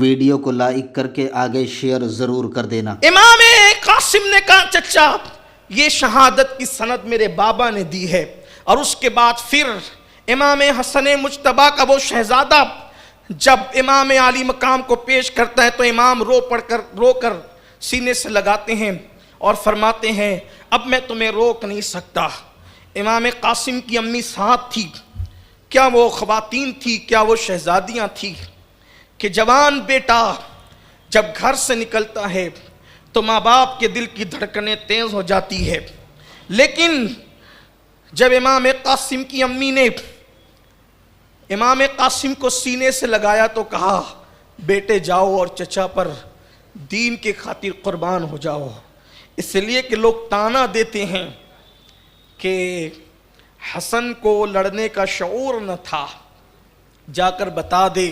Video کو like کر کے آگے شیئر ضرور کر دینا۔ امام قاسم نے کہا چچا یہ شہادت کی سند میرے بابا نے دی ہے، اور اس کے بعد پھر امام حسن مجتبیٰ کا وہ شہزادہ جب امام عالی مقام کو پیش کرتا ہے تو امام رو کر سینے سے لگاتے ہیں اور فرماتے ہیں اب میں تمہیں روک نہیں سکتا۔ امام قاسم کی امی ساتھ تھی، کیا وہ خواتین تھی، کیا وہ شہزادیاں تھی کہ جوان بیٹا جب گھر سے نکلتا ہے تو ماں باپ کے دل کی دھڑکنیں تیز ہو جاتی ہے، لیکن جب امام قاسم کی امی نے امام قاسم کو سینے سے لگایا تو کہا بیٹے جاؤ اور چچا پر دین کے خاطر قربان ہو جاؤ۔ اس لیے کہ لوگ تانا دیتے ہیں کہ حسن کو لڑنے کا شعور نہ تھا، جا کر بتا دے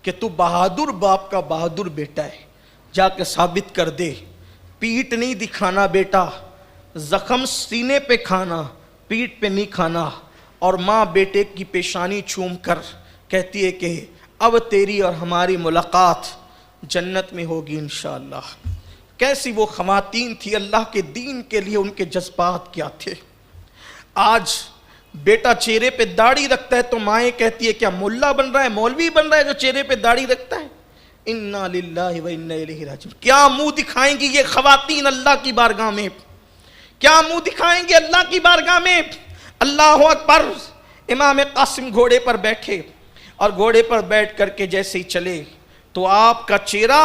کہ تو بہادر باپ کا بہادر بیٹا ہے، جا کے ثابت کر دے۔ پیٹ نہیں دکھانا بیٹا، زخم سینے پہ کھانا، پیٹ پہ نہیں کھانا۔ اور ماں بیٹے کی پیشانی چوم کر کہتی ہے کہ اب تیری اور ہماری ملاقات جنت میں ہوگی انشاءاللہ۔ کیسی وہ خواتین تھی، اللہ کے دین کے لیے ان کے جذبات کیا تھے۔ آج بیٹا چہرے پہ داڑھی رکھتا ہے تو مائیں کہتی ہے کیا ملا بن رہا ہے، مولوی بن رہا ہے جو چہرے پہ داڑھی رکھتا ہے؟ انا للہ و انا الیہ راجعون۔ کیا منہ دکھائیں گی یہ خواتین اللہ کی بارگاہ میں؟ کیا منہ دکھائیں گے اللہ کی بارگاہ میں؟ اللہ اکبر۔ امام قاسم گھوڑے پر بیٹھے اور گھوڑے پر بیٹھ کر کے جیسے ہی چلے تو آپ کا چہرہ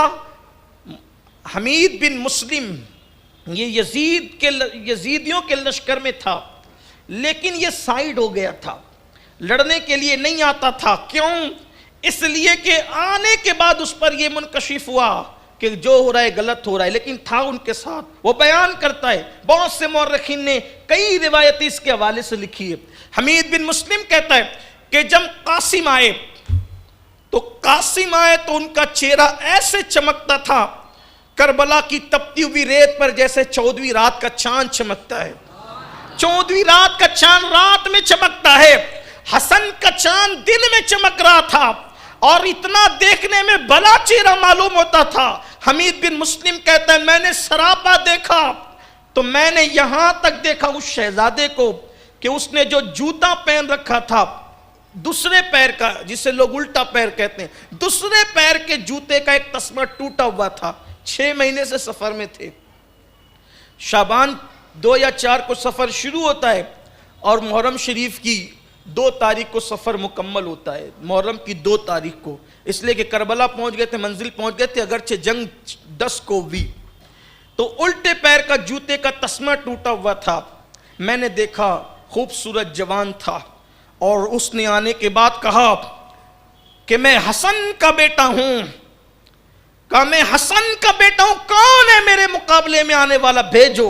حمید بن مسلم یہ یزیدیوں کے لشکر میں تھا، لیکن یہ سائیڈ ہو گیا تھا، لڑنے کے لیے نہیں آتا تھا۔ کیوں؟ اس لیے کہ آنے کے بعد اس پر یہ منکشف ہوا کہ جو ہو رہا ہے غلط ہو رہا ہے، لیکن تھا ان کے ساتھ۔ وہ بیان کرتا ہے، بہت سے مورخین نے کئی روایتیں اس کے حوالے سے لکھی ہے۔ حمید بن مسلم کہتا ہے کہ جب قاسم آئے تو ان کا چہرہ ایسے چمکتا تھا کربلا کی تپتی ہوئی ریت پر جیسے 14ویں رات کا چاند چمکتا ہے۔ 14ویں رات کا چاند رات میں چمکتا ہے، حسن کا چاند دن میں چمک رہا تھا اور اتنا دیکھنے میں بھلا چہرہ معلوم ہوتا تھا۔ حمید بن مسلم کہتا ہے میں نے سراپا دیکھا تو میں نے یہاں تک دیکھا اس شہزادے کو کہ اس نے جو جوتا پہن رکھا تھا دوسرے پیر کا، جسے لوگ الٹا پیر کہتے ہیں، دوسرے پیر کے جوتے کا ایک تسمہ ٹوٹا ہوا تھا۔ 6 مہینے سے سفر میں تھے، شعبان 2 یا 4 کو سفر شروع ہوتا ہے اور محرم شریف کی 2 تاریخ کو سفر مکمل ہوتا ہے، محرم کی 2 تاریخ کو، اس لیے کہ کربلا پہنچ گئے تھے، منزل پہنچ گئے تھے، اگرچہ جنگ 10 کو ہوئی۔ تو الٹے پیر کا جوتے کا تسمہ ٹوٹا ہوا تھا۔ میں نے دیکھا خوبصورت جوان تھا اور اس نے آنے کے بعد کہا کہ میں حسن کا بیٹا ہوں، کہا میں حسن کا بیٹا ہوں، کون ہے میرے مقابلے میں آنے والا؟ بھیجو۔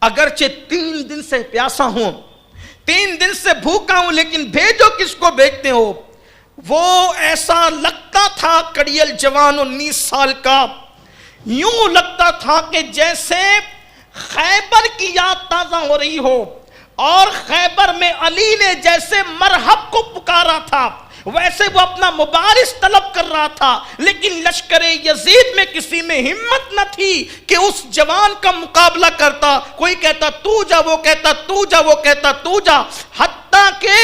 اگرچہ 3 دن سے پیاسا ہوں، 3 دن سے بھوکا ہوں، لیکن بھیجو۔ کس کو بھیجتے ہو؟ وہ ایسا لگتا تھا کڑیل جوان 19 سال کا، یوں لگتا تھا کہ جیسے خیبر کی یاد تازہ ہو رہی ہو، اور خیبر میں علی نے جیسے مرحب کو پکارا تھا ویسے وہ اپنا مبارز طلب کر رہا تھا، لیکن لشکر یزید میں کسی میں ہمت نہ تھی کہ اس جوان کا مقابلہ کرتا۔ کوئی کہتا تو جا، وہ کہتا تو جا، وہ کہتا تو جا، حتیٰ کہ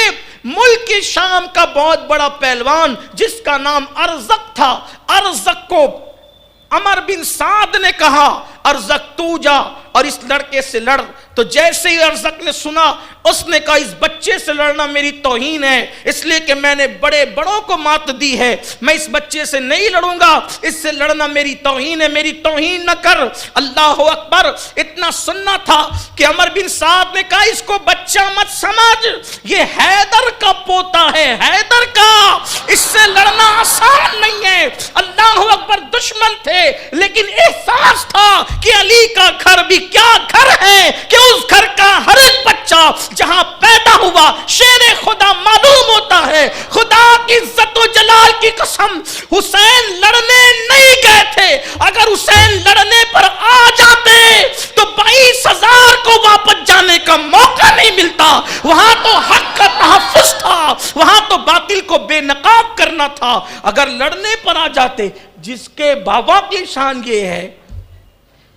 ملک شام کا بہت بڑا پہلوان جس کا نام ارزق تھا، ارزق کو عمر بن سعد نے کہا ارزق تو جا اور اس لڑکے سے لڑ۔ تو جیسے ہی ارزق نے سنا اس نے کہا اس بچے سے لڑنا میری توہین ہے، اس لیے کہ میں نے بڑے بڑوں کو مات دی ہے، میں اس بچے سے نہیں لڑوں گا، اس سے لڑنا میری توہین ہے، میری توہین نہ کر۔ اللہ اکبر۔ اتنا سننا تھا کہ عمر بن سعد نے کہا اس کو بچہ مت سمجھ، یہ حیدر کا پوتا ہے، حیدر کا، اس سے لڑنا آسان نہیں ہے۔ اللہ اکبر۔ دشمن تھے لیکن احساس تھا کہ علی کا گھر بھی کیا گھر ہے کہ اس گھر کا ہر ایک بچہ جہاں پیدا ہوا شیر خدا معلوم ہوتا ہے۔ خدا کی عزت و جلال کی قسم، حسین لڑنے نہیں گئے تھے، اگر حسین لڑنے پر آ جاتے تو 22,000 کو واپس جانے کا موقع نہیں ملتا۔ وہاں تو حق کا تحفظ تھا، وہاں تو باطل کو بے نقاب کرنا تھا. اگر لڑنے پر آ جاتے, جس کے بابا کی شان یہ ہے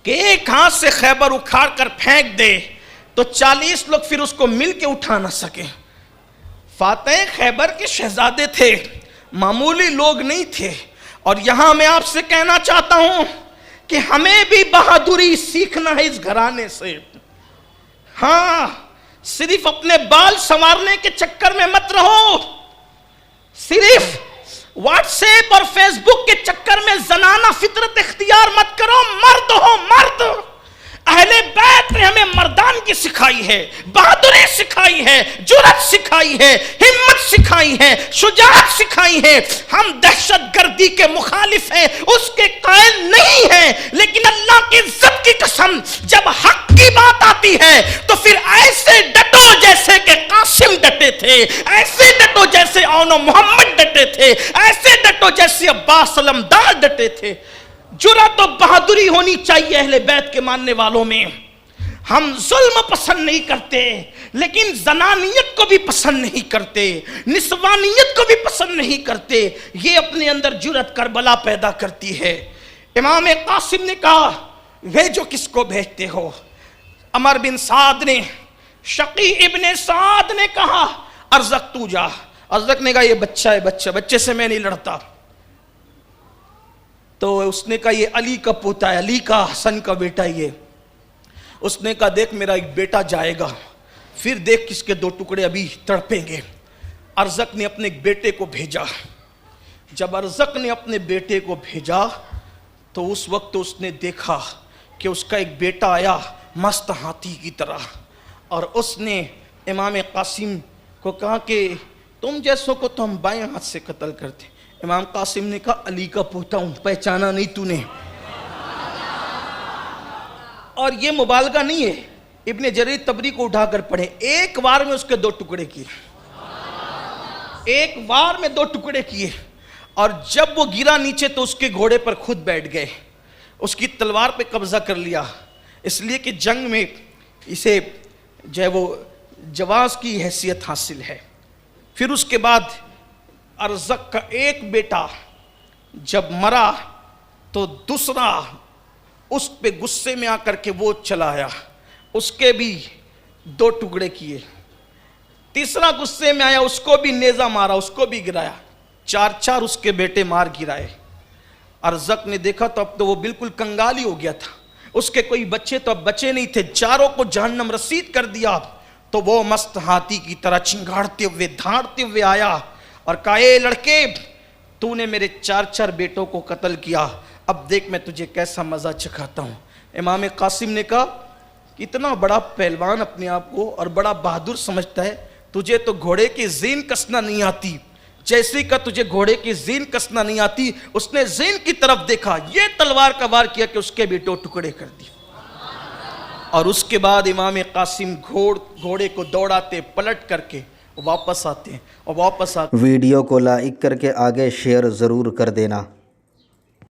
کہ ایک ہاتھ سے خیبر اکھاڑ کر پھینک دے تو 40 لوگ پھر اس کو مل کے اٹھا نہ سکے. فاتح خیبر کے شہزادے تھے, معمولی لوگ نہیں تھے. اور یہاں میں آپ سے کہنا چاہتا ہوں کہ ہمیں بھی بہادری سیکھنا ہے اس گھرانے سے. ہاں, صرف اپنے بال سنوارنے کے چکر میں مت رہو, صرف واٹس ایپ اور فیس بک کے چکر میں زنانہ فطرت اختیار مت کرو. مرد ہو مرد. اہل بیت نے ہمیں مردانگی سکھائی ہے, بہادری سکھائی ہے, جرأت سکھائی ہے, ہمت سکھائی ہے, شجاعت سکھائی ہے. ہم دہشت گردی کے مخالف ہیں, اس کے قائل نہیں ہیں, لیکن اللہ کی عزت کی قسم جب حق کی بات آتی ہے تو پھر ایسے ڈٹو جیسے کہ قاسم ڈٹے تھے, ایسے ڈٹو جیسے اون و محمد ڈٹے تھے, ایسے ڈٹو جیسے عباس علمدار ڈٹے تھے. جرأت و بہادری ہونی چاہیے اہل بیت کے ماننے والوں میں. ہم ظلم پسند نہیں کرتے, لیکن زنانیت کو بھی پسند نہیں کرتے, نسوانیت کو بھی پسند نہیں کرتے. یہ اپنے اندر جرأت کربلا پیدا کرتی ہے. امام قاسم نے کہا, بھیجو کس کو بھیجتے ہو؟ عمر بن سعد نے, شقی ابن سعد نے کہا ارزق تو جا. ارزق نے کہا یہ بچہ ہے, بچے سے میں نہیں لڑتا. تو اس نے کہا یہ علی کا پوتا ہے, علی کا حسن کا بیٹا یہ. اس نے کہا دیکھ میرا ایک بیٹا جائے گا, پھر دیکھ کس کے 2 ٹکڑے ابھی تڑپیں گے. ارزق نے اپنے بیٹے کو بھیجا. جب ارزق نے اپنے بیٹے کو بھیجا تو اس وقت اس نے دیکھا کہ اس کا ایک بیٹا آیا مست ہاتھی کی طرح, اور اس نے امام قاسم کو کہا کہ تم جیسوں کو تو ہم بائیں ہاتھ سے قتل کرتے. امام قاسم نے کہا علی کا پوتا ہوں, پہچانا نہیں تو نے. اور یہ مبالغہ نہیں ہے, ابن جریر طبری کو اٹھا کر پڑھے, ایک وار میں اس کے 2 ٹکڑے کیے, ایک وار میں 2 ٹکڑے کیے. اور جب وہ گرا نیچے تو اس کے گھوڑے پر خود بیٹھ گئے, اس کی تلوار پہ قبضہ کر لیا, اس لیے کہ جنگ میں اسے جو ہے وہ جواز کی حیثیت حاصل ہے. پھر اس کے بعد ارزق کا ایک بیٹا جب مرا تو دوسرا اس پہ غصے میں آ کر کے وہ چلا آیا, اس کے بھی 2 ٹکڑے کیے. تیسرا غصے میں آیا, اس کو بھی نیزہ مارا, اس کو بھی گرایا. 4 اس کے بیٹے مار گرائے. ارزق نے دیکھا تو اب تو وہ بالکل کنگالی ہو گیا تھا, اس کے کوئی بچے تو اب بچے نہیں تھے, 4 کو جہنم رسید کر دیا. تو وہ مست ہاتھی کی طرح چنگاڑتے ہوئے دھاڑتے ہوئے آیا اور کہا اے لڑکے, تو نے میرے 4 بیٹوں کو قتل کیا, اب دیکھ میں تجھے کیسا مزہ چکھاتا ہوں. امام قاسم نے کہا اتنا بڑا پہلوان اپنے آپ کو اور بڑا بہادر سمجھتا ہے, تجھے تو گھوڑے کی زین کسنا نہیں آتی. جیسے کہ تجھے گھوڑے کی زین کسنا نہیں آتی, اس نے زین کی طرف دیکھا, یہ تلوار کا وار کیا کہ اس کے بھی 2 ٹکڑے کر دی. اور اس کے بعد امام قاسم گھوڑے کو دوڑاتے پلٹ کر کے واپس آتے ہیں, اور واپس آ ویڈیو کو لائک کر کے آگے شیئر ضرور کر دینا.